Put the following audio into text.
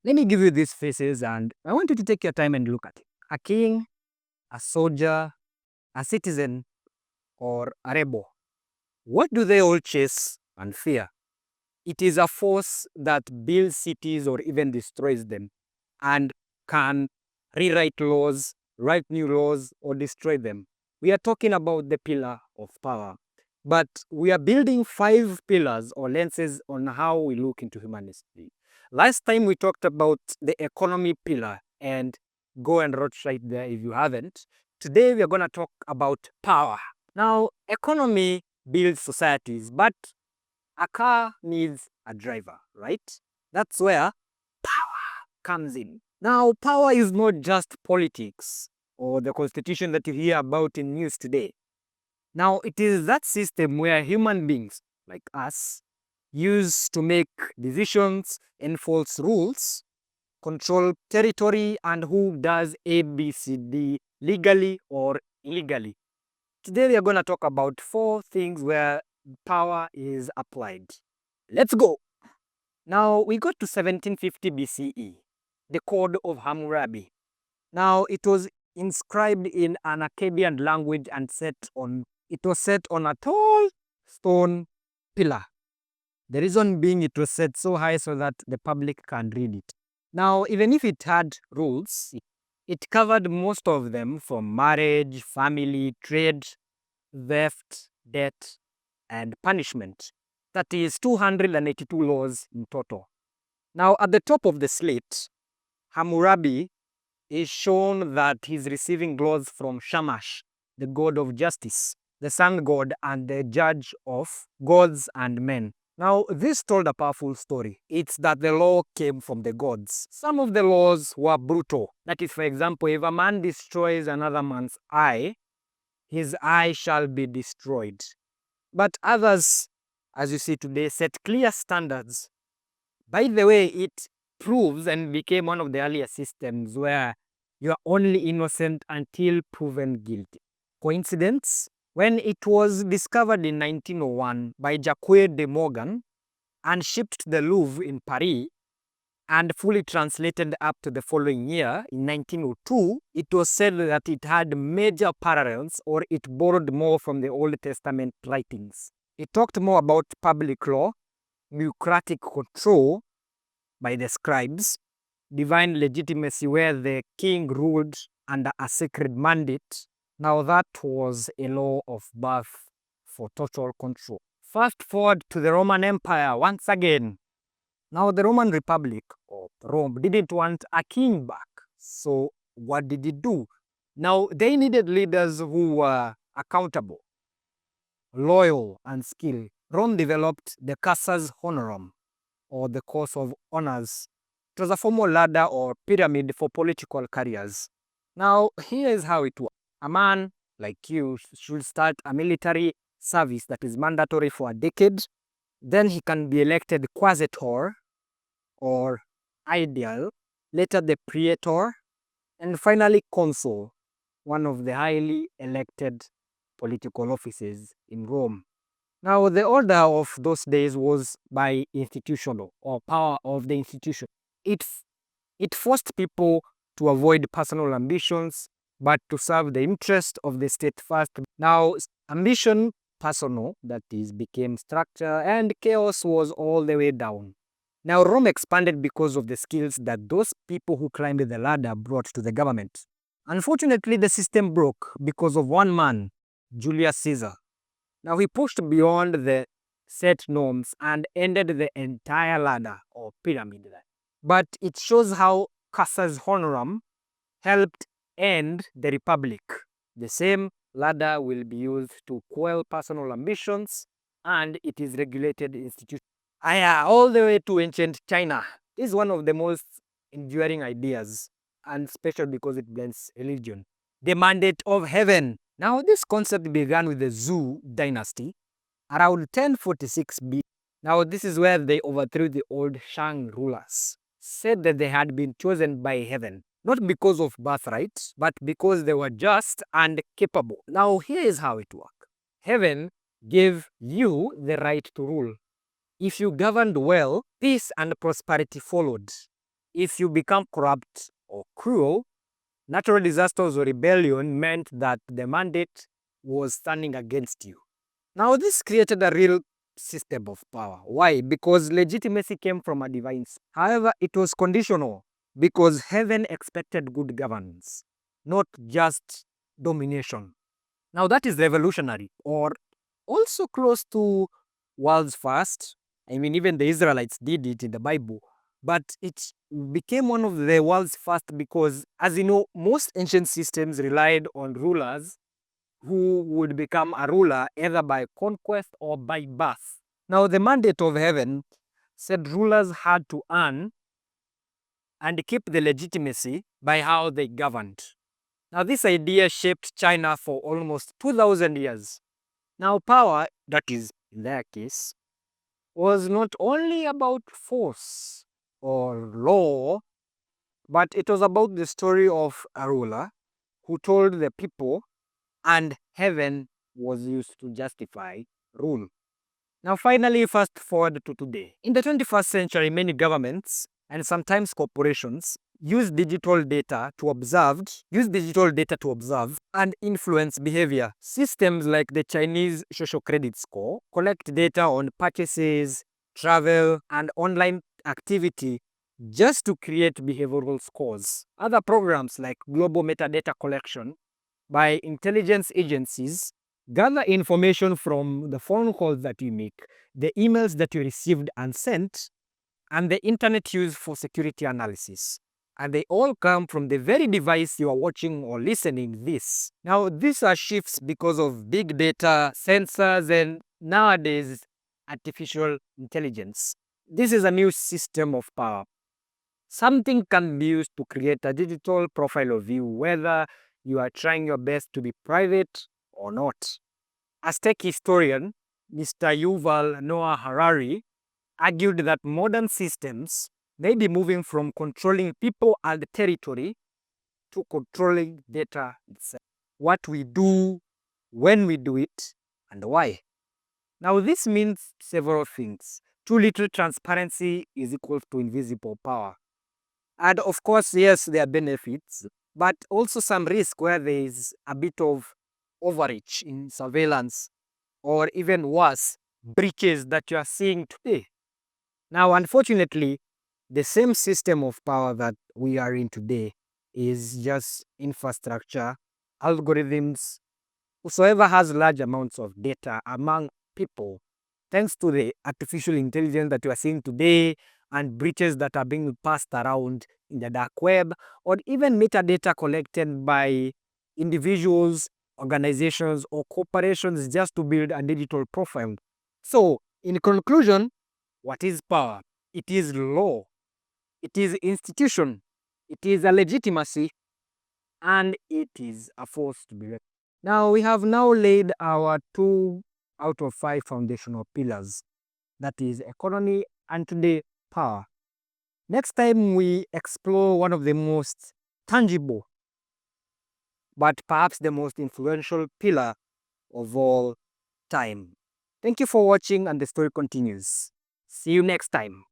Let me give you these faces and I want you to take your time and look at it. A king, a soldier, a citizen, or a rebel. What do they all chase and fear? It is a force that builds cities or even destroys them and can rewrite laws, write new laws, or destroy them. We are talking about the pillar of power. But we are building 5 pillars or lenses on how we look into humanity. Last time we talked about the economy pillar, and go and watch right there if you haven't. Today we are going to talk about power. Now, economy builds societies, but a car needs a driver, right? That's where power comes in. Now, power is not just politics or the constitution that you hear about in news today. Now, it is that system where human beings like us use to make decisions, enforce rules, control territory, and who does ABCD legally or illegally. Today, we are going to talk about 4 things where power is applied. Let's go. Now, we go to 1750 BCE, the Code of Hammurabi. Now, it was inscribed in an Akkadian language and it was set on a tall stone pillar. The reason being it was set so high so that the public can read it. Now, even if it had rules, it covered most of them from marriage, family, trade, theft, debt, and punishment. That is 282 laws in total. Now, at the top of the slate, Hammurabi is shown that he's receiving laws from Shamash, the god of justice, the sun god and the judge of gods and men. Now, this told a powerful story. It's that the law came from the gods. Some of the laws were brutal. That is, for example, if a man destroys another man's eye, his eye shall be destroyed. But others, as you see today, set clear standards. By the way, it proves and became one of the earlier systems where you are only innocent until proven guilty. Coincidence? When it was discovered in 1901 by Jacques de Morgan and shipped to the Louvre in Paris and fully translated up to the following year in 1902, it was said that it had major parallels or it borrowed more from the Old Testament writings. It talked more about public law, bureaucratic control by the scribes, divine legitimacy where the king ruled under a sacred mandate. Now that was a law of birth for total control. Fast forward to the Roman Empire once again. Now the Roman Republic of Rome didn't want a king back. So what did it do? Now they needed leaders who were accountable, loyal, and skilled. Rome developed the Casus Honorum, or the course of honors. It was a formal ladder or pyramid for political careers. Now, here is how it works. A man like you should start a military service that is mandatory for a decade. Then he can be elected quaestor or aedile, later the praetor, and finally consul, one of the highly elected political offices in Rome. Now, the order of those days was by institutional or power of the institution. It forced people to avoid personal ambitions, but to serve the interest of the state first. Now, ambition, personal, that is, became structure, and chaos was all the way down. Now, Rome expanded because of the skills that those people who climbed the ladder brought to the government. Unfortunately, the system broke because of one man, Julius Caesar. Now, he pushed beyond the set norms and ended the entire ladder or pyramid. But it shows how Casus Honorum helped end the republic. The same ladder will be used to quell personal ambitions, and it is regulated institution. All the way to ancient China. This is one of the most enduring ideas, and special because it blends religion. The mandate of heaven. Now, this concept began with the Zhou dynasty around 1046 BC. Now, this is where they overthrew the old Shang rulers, said that they had been chosen by heaven, not because of birthright, but because they were just and capable. Now, here is how it worked. Heaven gave you the right to rule. If you governed well, peace and prosperity followed. if you become corrupt or cruel, natural disasters or rebellion meant that the mandate was standing against you. Now, this created a real system of power. Why? Because legitimacy came from a divine. However, it was conditional because heaven expected good governance, not just domination. Now, that is revolutionary, or also close to world's first. I mean, even the Israelites did it in the Bible, but it became one of the world's first because, as you know, most ancient systems relied on rulers who would become a ruler either by conquest or by birth. Now, the mandate of heaven said rulers had to earn and keep the legitimacy by how they governed. Now, this idea shaped China for almost 2,000 years. Now, power, that is in their case, was not only about force or law, but it was about the story of a ruler who told the people, and heaven was used to justify rule. Now, finally, fast forward to today. In the 21st century, many governments and sometimes corporations use digital data to observe and influence behavior. Systems like the Chinese social credit score collect data on purchases, travel, and online activity just to create behavioral scores. Other programs like global metadata collection by intelligence agencies gather information from the phone calls that you make, the emails that you received and sent, and the internet used for security analysis. And they all come from the very device you are watching or listening this. Now, these are shifts because of big data, sensors, and nowadays, artificial intelligence. This is a new system of power. Something can be used to create a digital profile of you, whether you are trying your best to be private or not. As tech historian, Mr. Yuval Noah Harari argued that modern systems may be moving from controlling people and territory to controlling data itself. What we do, when we do it, and why. Now, this means several things. Too little transparency is equal to invisible power. And of course, yes, there are benefits, but also some risk where there is a bit of overreach in surveillance, or even worse, breaches that you are seeing today. Now, unfortunately, the same system of power that we are in today is just infrastructure, algorithms. Whosoever has large amounts of data among people, thanks to the artificial intelligence that you are seeing today and breaches that are being passed around in the dark web, or even metadata collected by individuals, organizations, or corporations just to build a digital profile. So, in conclusion, what is power? It is law. It is institution. It is a legitimacy. And it is a force to be reckoned. Now, we have now laid our 2 out of 5 foundational pillars. That is economy and today power. Next time we explore one of the most tangible, but perhaps the most influential pillar of all time. Thank you for watching, and the story continues. See you next time.